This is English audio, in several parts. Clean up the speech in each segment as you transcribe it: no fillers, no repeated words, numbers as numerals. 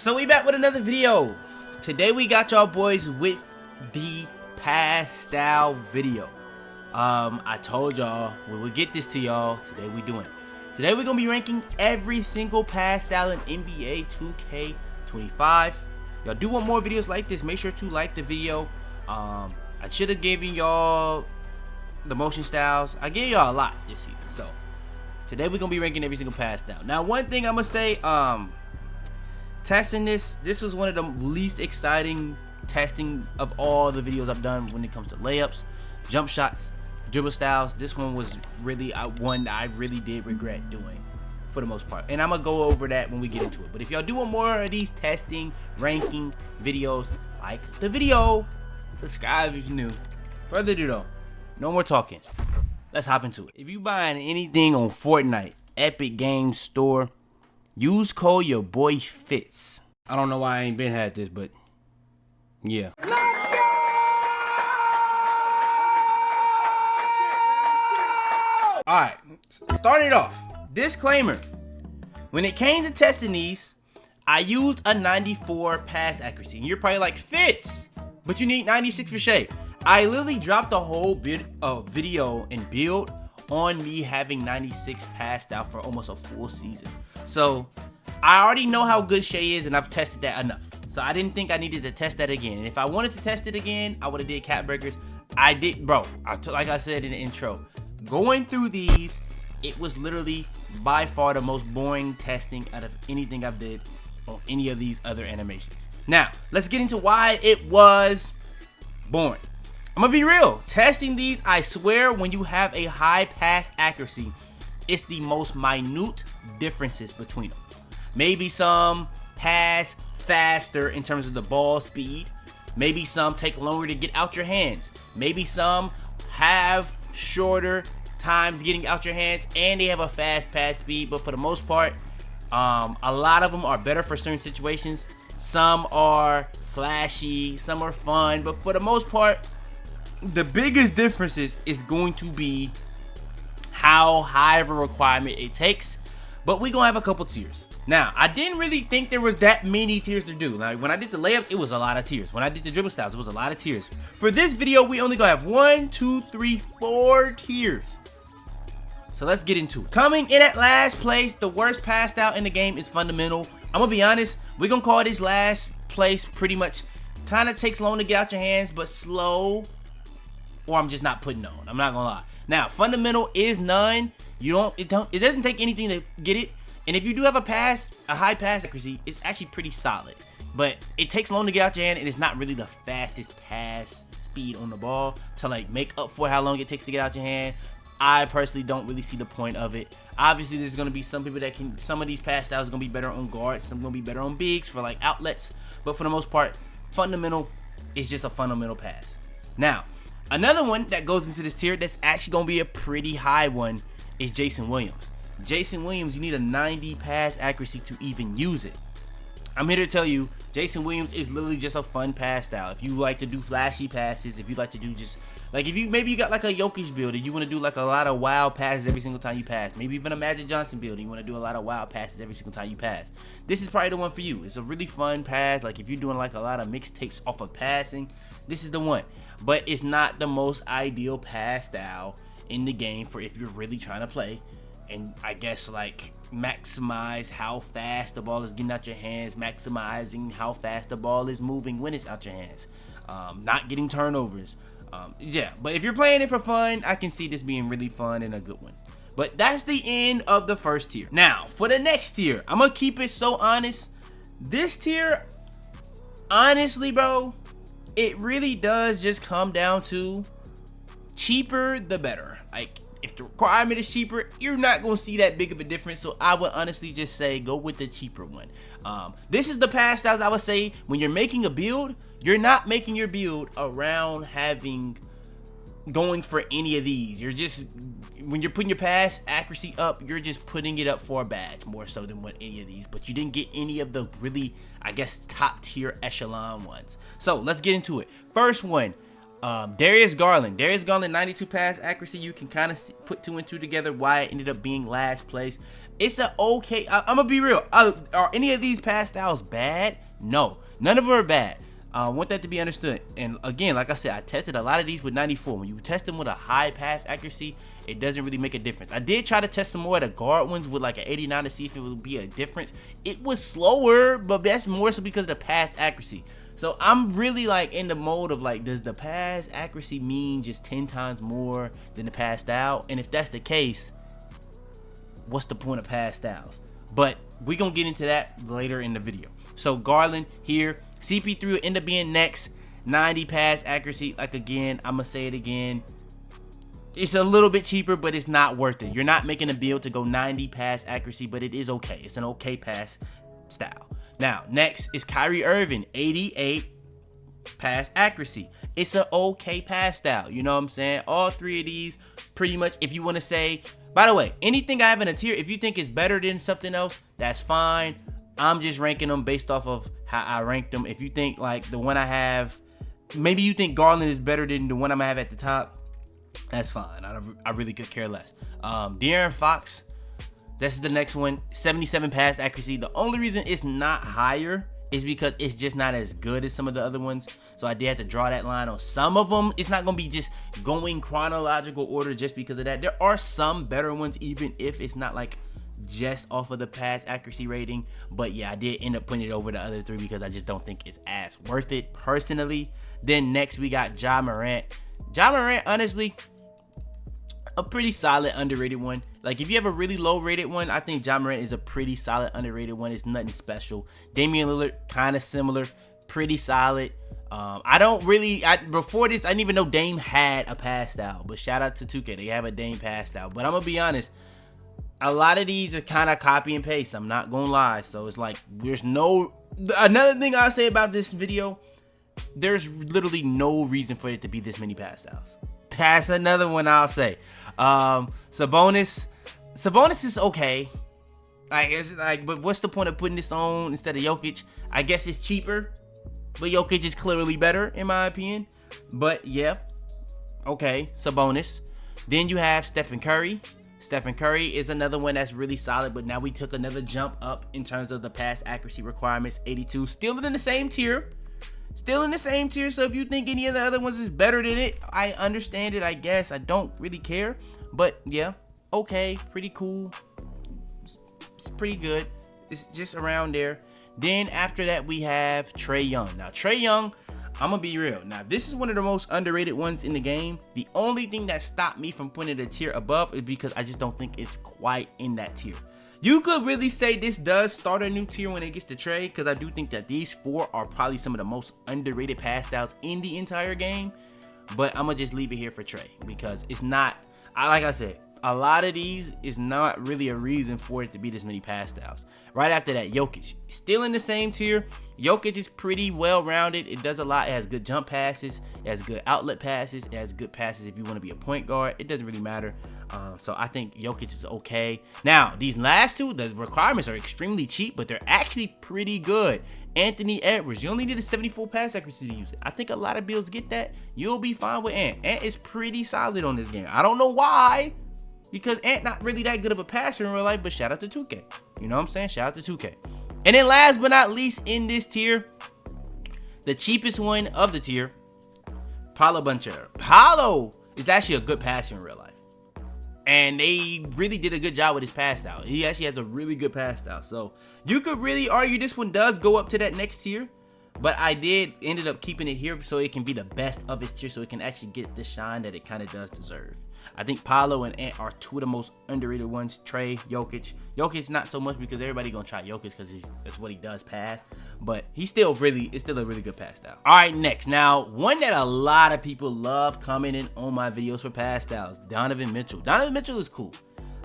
So we back with another video. Today we got y'all boys with the pass style video. I told y'all we would get this to y'all. Today we doing it. Today we're gonna be ranking every single pass style in NBA 2K25. Y'all do want more videos like this, make sure to like the video. I should have given y'all the motion styles. I gave y'all a lot this season. So today we're gonna be ranking every single pass style. Now one thing I'm gonna say, testing this was one of the least exciting testing of all the videos I've done when it comes to layups, jump shots, dribble styles. This one was really one I really did regret doing for the most part, and I'm gonna go over that when we get into it. But if y'all do want more of these testing, ranking videos, like the video, subscribe if you're new. Further ado though, no more talking, let's hop into it. If you buying anything on Fortnite, Epic Games Store, use code YaboiFitz. I don't know why I ain't been had this, but yeah. Alright, starting it off. Disclaimer. When it came to testing these, I used a 94 pass accuracy. And you're probably like, Fitz, but you need 96 for shape. I literally dropped a whole bit of video and build on me having 96 passed out for almost a full season. So I already know how good Shay is, and I've tested that enough. So I didn't think I needed to test that again. And if I wanted to test it again, I would have did cap breakers. I did, bro. Like I said in the intro, going through these, it was literally by far the most boring testing out of anything I've did on any of these other animations. Now let's get into why it was boring. I'm gonna be real. Testing these, I swear, when you have a high pass accuracy, it's the most minute differences between them. Maybe some pass faster in terms of the ball speed. Maybe some take longer to get out your hands. Maybe some have shorter times getting out your hands, and they have a fast pass speed. But for the most part, a lot of them are better for certain situations. Some are flashy, some are fun, but for the most part, the biggest differences is going to be how high of a requirement it takes. But we're gonna have a couple tiers. Now, I didn't really think there was that many tiers to do. Like when I did the layups, it was a lot of tiers. When I did the dribble styles, it was a lot of tiers. For this video, we only gonna have 1, 2, 3, 4 tiers. So let's get into it. Coming in at last place, the worst pass style in the game is fundamental. I'm gonna be honest, we're gonna call this last place pretty much kind of takes long to get out your hands, but slow, or I'm just not putting on. I'm not gonna lie. Now, fundamental is none. It doesn't take anything to get it. And if you do have a high pass accuracy, it's actually pretty solid. But it takes long to get out your hand, and it's not really the fastest pass speed on the ball to like make up for how long it takes to get out your hand. I personally don't really see the point of it. Obviously, there's gonna be some people that can. Some of these pass styles are gonna be better on guards. Some gonna be better on bigs for like outlets. But for the most part, fundamental is just a fundamental pass. Now, another one that goes into this tier that's actually gonna be a pretty high one is Jason Williams. Jason Williams, you need a 90 pass accuracy to even use it. I'm here to tell you, Jason Williams is literally just a fun pass style. If you like to do flashy passes, if you like to do just like maybe you got like a Jokic build and you want to do like a lot of wild passes every single time you pass. Maybe even a Magic Johnson build and you want to do a lot of wild passes every single time you pass. This is probably the one for you. It's a really fun pass. Like if you're doing like a lot of mixtapes off of passing, this is the one. But it's not the most ideal pass style in the game for if you're really trying to play and I guess like maximize how fast the ball is getting out your hands, maximizing how fast the ball is moving when it's out your hands, not getting turnovers. Yeah, but if you're playing it for fun, I can see this being really fun and a good one. But that's the end of the first tier. Now for the next tier, I'm gonna keep it so honest. This tier, honestly bro, it really does just come down to cheaper the better. Like if the requirement is cheaper, you're not gonna see that big of a difference. So I would honestly just say go with the cheaper one. This is the pass styles I would say when you're making a build, you're not making your build around going for any of these. You're just, when you're putting your pass accuracy up, you're just putting it up for a badge more so than what any of these. But you didn't get any of the really, I guess, top tier echelon ones. So let's get into it. First one, Darius Garland. 92 pass accuracy. You can kind of put 2 and 2 together why it ended up being last place. It's a okay. I'm gonna be real. Are any of these pass styles bad? No, none of them are bad. I want that to be understood. And again, like I said, I tested a lot of these with 94. When you test them with a high pass accuracy, it doesn't really make a difference. I did try to test some more of the guard ones with like an 89 to see if it would be a difference. It was slower, but that's more so because of the pass accuracy. So I'm really like in the mode of like, does the pass accuracy mean just 10 times more than the pass style? And if that's the case, what's the point of pass styles? But we're gonna get into that later in the video. So Garland here, CP3 will end up being next. 90 pass accuracy. Like again, I'm gonna say it again, it's a little bit cheaper, but it's not worth it. You're not making a build to go 90 pass accuracy, but it is okay. It's an okay pass style. Now next is Kyrie Irving, 88 pass accuracy. It's an okay pass style, you know what I'm saying? All three of these pretty much, if you want to say, by the way, anything I have in a tier, if you think it's better than something else, that's fine. I'm just ranking them based off of how I ranked them. If you think like the one I have, maybe you think Garland is better than the one I'm gonna have at the top, that's fine. I really could care less. De'Aaron Fox, this is the next one, 77 pass accuracy. The only reason it's not higher is because it's just not as good as some of the other ones. So I did have to draw that line on some of them. It's not gonna be just going chronological order just because of that. There are some better ones, even if it's not like just off of the pass accuracy rating. But yeah, I did end up putting it over the other three because I just don't think it's as worth it personally. Then next we got Ja Morant. Ja Morant, honestly, a pretty solid underrated one. Like if you have a really low rated one, I think Ja Morant is a pretty solid underrated one. It's nothing special. Damian Lillard, kind of similar, pretty solid. Before this, I didn't even know Dame had a pass style, but shout out to 2K, they have a Dame pass style. But I'm gonna be honest, a lot of these are kind of copy and paste, I'm not gonna lie. So it's like, another thing I'll say about this video, there's literally no reason for it to be this many pass styles. That's another one I'll say. Sabonis is okay. Like, it's like, but what's the point of putting this on instead of Jokic? I guess it's cheaper, but Jokic is clearly better in my opinion. But yeah, okay, Sabonis. Then you have Stephen Curry. Stephen Curry is another one that's really solid, but now we took another jump up in terms of the pass accuracy requirements. 82, still in the same tier. Still in the same tier, so if you think any of the other ones is better than it, I understand it, I guess. I don't really care. But yeah, okay, pretty cool. It's pretty good. It's just around there. Then after that, we have Trae Young. Now, Trae Young, I'm gonna be real. Now, this is one of the most underrated ones in the game. The only thing that stopped me from putting it a tier above is because I just don't think it's quite in that tier. You could really say this does start a new tier when it gets to Trae, because I do think that these four are probably some of the most underrated pass styles in the entire game. But I'm gonna just leave it here for Trae because it's not, like I said, a lot of these is not really a reason for it to be this many pass styles. Right after that, Jokic, still in the same tier. Jokic is pretty well-rounded. It does a lot. It has good jump passes. It has good outlet passes. It has good passes if you want to be a point guard. It doesn't really matter. So I think Jokic is okay. Now, these last two, the requirements are extremely cheap, but they're actually pretty good. Anthony Edwards, you only need a 74 pass accuracy to use it. I think a lot of builds get that. You'll be fine with Ant. Ant is pretty solid on this game. I don't know why, because Ant not really that good of a passer in real life, but shout out to 2K. You know what I'm saying? Shout out to 2K. And then last but not least in this tier, the cheapest one of the tier, Paolo Banchero. Paolo is actually a good passer in real life. And they really did a good job with his pass style. He actually has a really good pass style. So you could really argue this one does go up to that next tier. But I ended up keeping it here so it can be the best of its tier, so it can actually get the shine that it kind of does deserve. I think Paolo and Ant are two of the most underrated ones. Trae, Jokic. Jokic not so much because everybody gonna try Jokic because that's what he does pass. But it's still a really good pass style. All right, next. Now, one that a lot of people love commenting on my videos for pass styles, Donovan Mitchell. Donovan Mitchell is cool.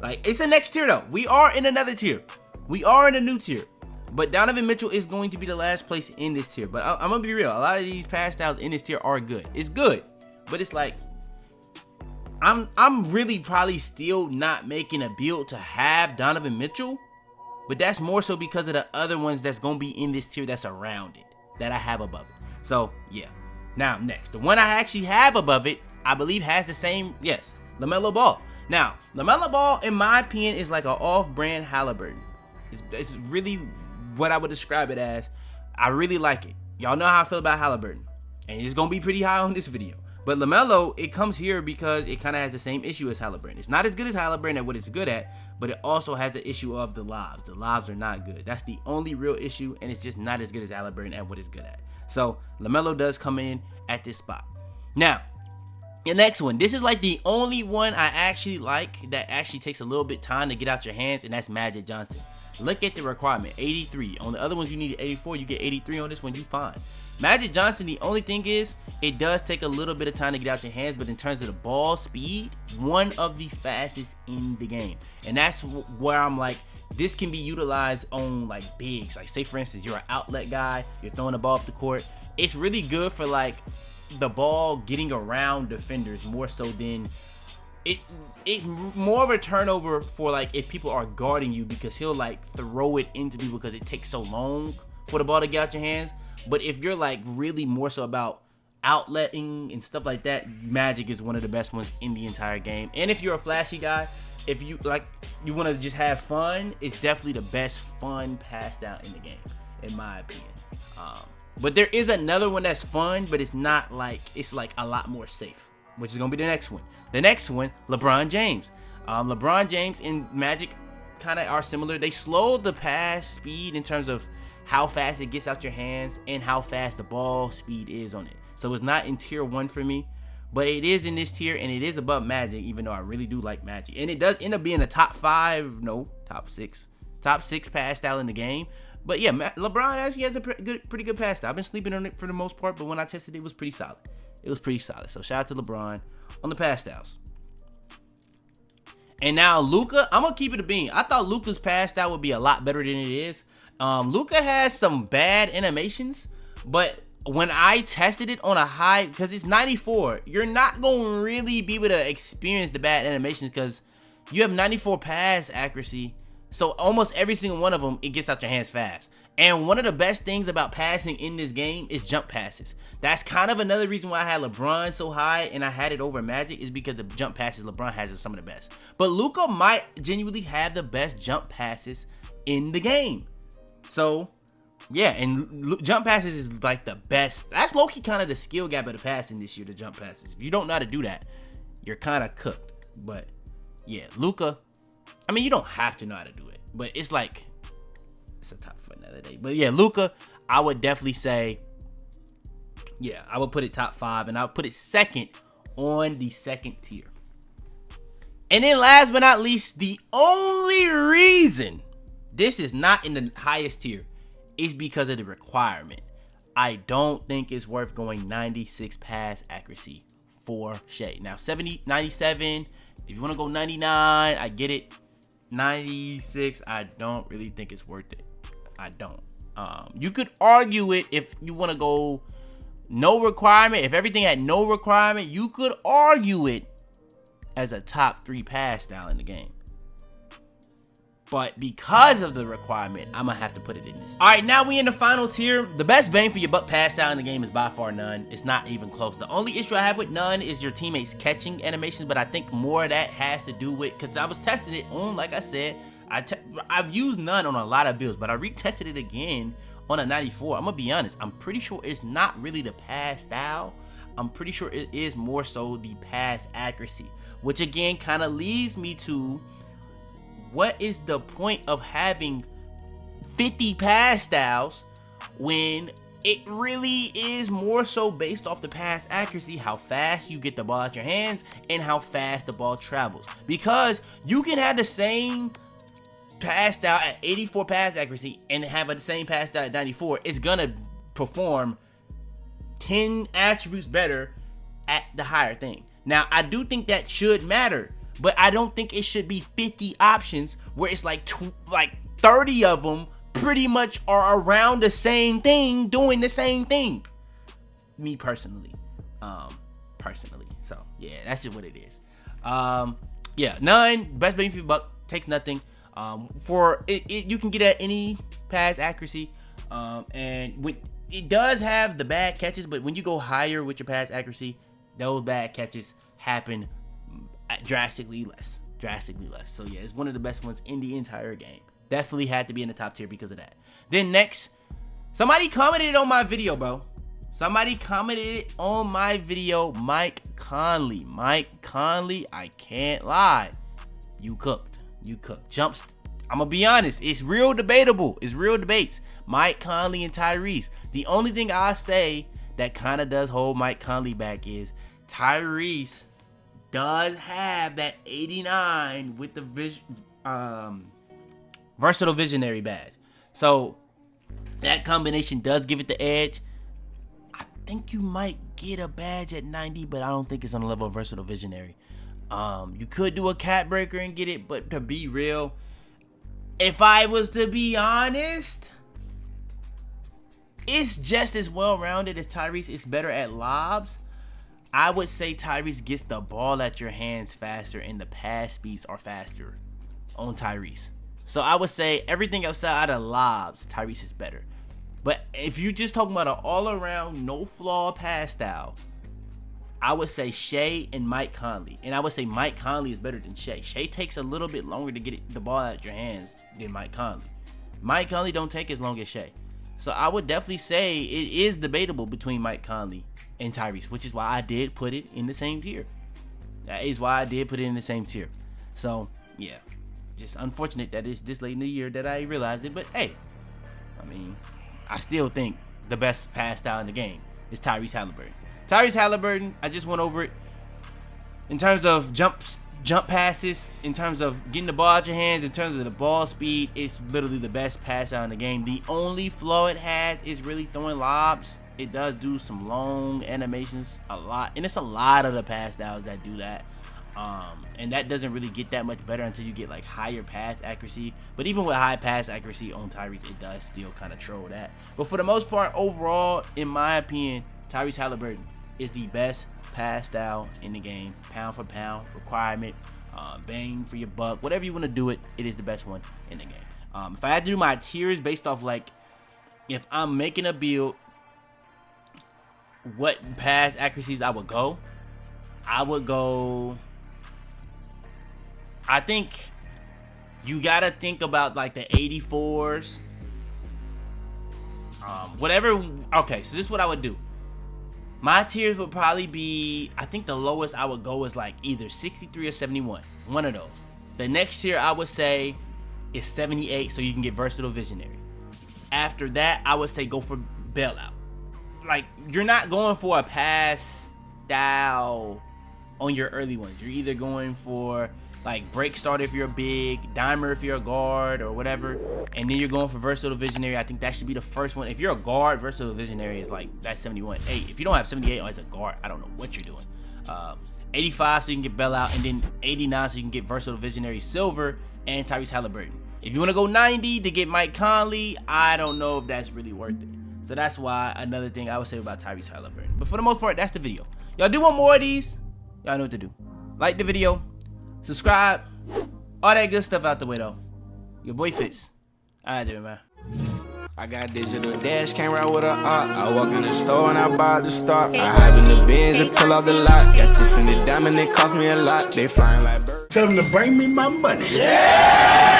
Like, it's the next tier though. We are in another tier. We are in a new tier. But Donovan Mitchell is going to be the last place in this tier. But I'm gonna be real. A lot of these pass styles in this tier are good. It's good, but it's like, I'm really probably still not making a build to have Donovan Mitchell, but that's more so because of the other ones that's gonna be in this tier that's around it, that I have above it. So yeah. Now next, the one I actually have above it, I believe has the same, yes, LaMelo Ball. Now, LaMelo Ball, in my opinion, is like an off-brand Halliburton. It's really what I would describe it as. I really like it. Y'all know how I feel about Halliburton. And it's going to be pretty high on this video. But LaMelo, it comes here because it kind of has the same issue as Halliburton. It's not as good as Halliburton at what it's good at, but it also has the issue of the lobs. The lobs are not good. That's the only real issue, and it's just not as good as Halliburton at what it's good at. So, LaMelo does come in at this spot. Now, the next one. This is like the only one I actually like that actually takes a little bit time to get out your hands, and that's Magic Johnson. Look at the requirement, 83. On the other ones, you need 84. You get 83 on this one, you fine. Magic Johnson, the only thing is, it does take a little bit of time to get out your hands, but in terms of the ball speed, one of the fastest in the game. And that's where I'm like, this can be utilized on like bigs. Like say for instance, you're an outlet guy, you're throwing the ball up the court. It's really good for like the ball getting around defenders more so than it's more of a turnover for like if people are guarding you, because he'll like throw it into people because it takes so long for the ball to get out your hands. But if you're like really more so about outletting and stuff like that, Magic is one of the best ones in the entire game. And if you're a flashy guy, if you like you want to just have fun, it's definitely the best fun pass down in the game, in my opinion. But there is another one that's fun, but it's not like, it's like a lot more safe, which is gonna be the next one. The next one, LeBron James. LeBron James and Magic kind of are similar. They slowed the pass speed in terms of how fast it gets out your hands and how fast the ball speed is on it. So it's not in tier 1 for me, but it is in this tier, and it is above Magic, even though I really do like Magic. And it does end up being a top 6 pass style in the game. But yeah, LeBron actually has a pretty good pass style. I've been sleeping on it for the most part, but when I tested it, it was pretty solid. It was pretty solid. So shout out to LeBron on the pass styles. And now Luka, I'm gonna keep it a bean. I thought Luka's pass style would be a lot better than it is. Luka has some bad animations, but when I tested it on a high, because it's 94, you're not gonna really be able to experience the bad animations because you have 94 pass accuracy. So almost every single one of them, it gets out your hands fast. And one of the best things about passing in this game is jump passes. That's kind of another reason why I had LeBron so high and I had it over Magic, is because the jump passes LeBron has is some of the best. But Luka might genuinely have the best jump passes in the game. So, yeah, and jump passes is like the best. That's low-key kind of the skill gap of the passing this year, the jump passes. If you don't know how to do that, you're kind of cooked. But, yeah, Luka, I mean, you don't have to know how to do it, but it's like, it's a top for another day. But yeah, Luka, I would definitely say, yeah, I would put it top 5, and I would put it second on the second tier. And then last but not least, the only reason this is not in the highest tier is because of the requirement. I don't think it's worth going 96 pass accuracy for Shea. Now 97, if you want to go 99, I get it. 96, I don't really think it's worth it. I don't. You could argue it if you want to go no requirement. If everything had no requirement, you could argue it as a top 3 pass style in the game. But because of the requirement, I'm going to have to put it in this. All right, now we in the final tier. The best bang for your buck pass style in the game is by far none. It's not even close. The only issue I have with none is your teammates catching animations, but I think more of that has to do with, because I was testing it on, like I said, I've used none on a lot of builds, but I retested it again on a 94. I'm going to be honest. I'm pretty sure it's not really the pass style. I'm pretty sure it is more so the pass accuracy, which again kind of leads me to, what is the point of having 50 pass styles when it really is more so based off the pass accuracy, how fast you get the ball out your hands and how fast the ball travels? Because you can have the same pass style at 84 pass accuracy and have the same pass style at 94. It's gonna perform 10 attributes better at the higher thing. Now, I do think that should matter, but I don't think it should be 50 options where it's like 30 of them pretty much are around the same thing, doing the same thing. Me personally. So yeah, that's just what it is. Yeah, none, best bang for your buck, takes nothing. For it, you can get at any pass accuracy. And when it does have the bad catches, but when you go higher with your pass accuracy, those bad catches happen drastically less. drastically less. So yeah, it's one of the best ones in the entire game. Definitely had to be in the top tier because of that. Then next, somebody commented on my video, bro. Somebody commented on my video, Mike Conley. Mike Conley, I can't lie. You cooked. You cooked. Jumps. I'm going to be honest. It's real debatable. It's real debates. Mike Conley and Tyrese. The only thing I say that kind of does hold Mike Conley back is Tyrese does have that 89 with the versatile visionary badge. So that combination does give it the edge. I think you might get a badge at 90, but I don't think it's on the level of versatile visionary. You could do a cat breaker and get it, but to be real, if I was to be honest, it's just as well-rounded as Tyrese. It's better at lobs. I would say Tyrese gets the ball at your hands faster, and the pass speeds are faster on Tyrese. So I would say everything outside of lobs, Tyrese is better. But if you're just talking about an all-around, no-flaw pass style, I would say Shea and Mike Conley. And I would say Mike Conley is better than Shea. Shea takes a little bit longer to get the ball out your hands than Mike Conley. Mike Conley don't take as long as Shea. So I would definitely say it is debatable between Mike Conley and Tyrese, which is why I did put it in the same tier. That is why I did put it in the same tier. So, yeah. Just unfortunate that it's this late in the year that I realized it. But, hey, I mean, I still think the best pass style in the game is Tyrese Halliburton. Tyrese Halliburton, I just went over it. In terms of jump passes, in terms of getting the ball out your hands, in terms of the ball speed, it's literally the best pass out in the game. The only flaw it has is really throwing lobs. It does do some long animations a lot, and it's a lot of the pass styles that do that. And that doesn't really get that much better until you get like higher pass accuracy. But even with high pass accuracy on Tyrese, it does still kind of troll that. But for the most part, overall, in my opinion, Tyrese Halliburton is the best pass style in the game. Pound for pound, requirement, bang for your buck, whatever you want to do it, it is the best one in the game. If I had to do my tiers based off like, if I'm making a build, what pass accuracies I would go, I think you gotta think about like the 84s, whatever. Okay, so this is what I would do. My tiers would probably be, I think the lowest I would go is like either 63 or 71. One of those. The next tier I would say is 78, so you can get versatile visionary. After that, I would say go for bailout. Like, you're not going for a pass style on your early ones. You're either going for like break start if you're big, dimer if you're a guard or whatever, and then you're going for versatile visionary. I think that should be the first one. If you're a guard, versatile visionary is like that's 71. Hey, if you don't have 78 as a guard, I don't know what you're doing. 85 so you can get bailout, and then 89 so you can get versatile visionary silver and Tyrese Halliburton. If you want to go 90 to get Mike Conley, I don't know if that's really worth it. So that's why another thing I would say about Tyrese Halliburton. But for the most part, that's the video. Y'all do want more of these? Y'all know what to do. Like the video, subscribe, all that good stuff out the way though. Your boy Fitz. Alright, there, man. I got digital dash, came right with a I walk in the store and I bought the stock. I hide in the bins and pull off the lot. Got Tiffany diamond, it cost me a lot. They flying like birds. Tell them to bring me my money. Yeah!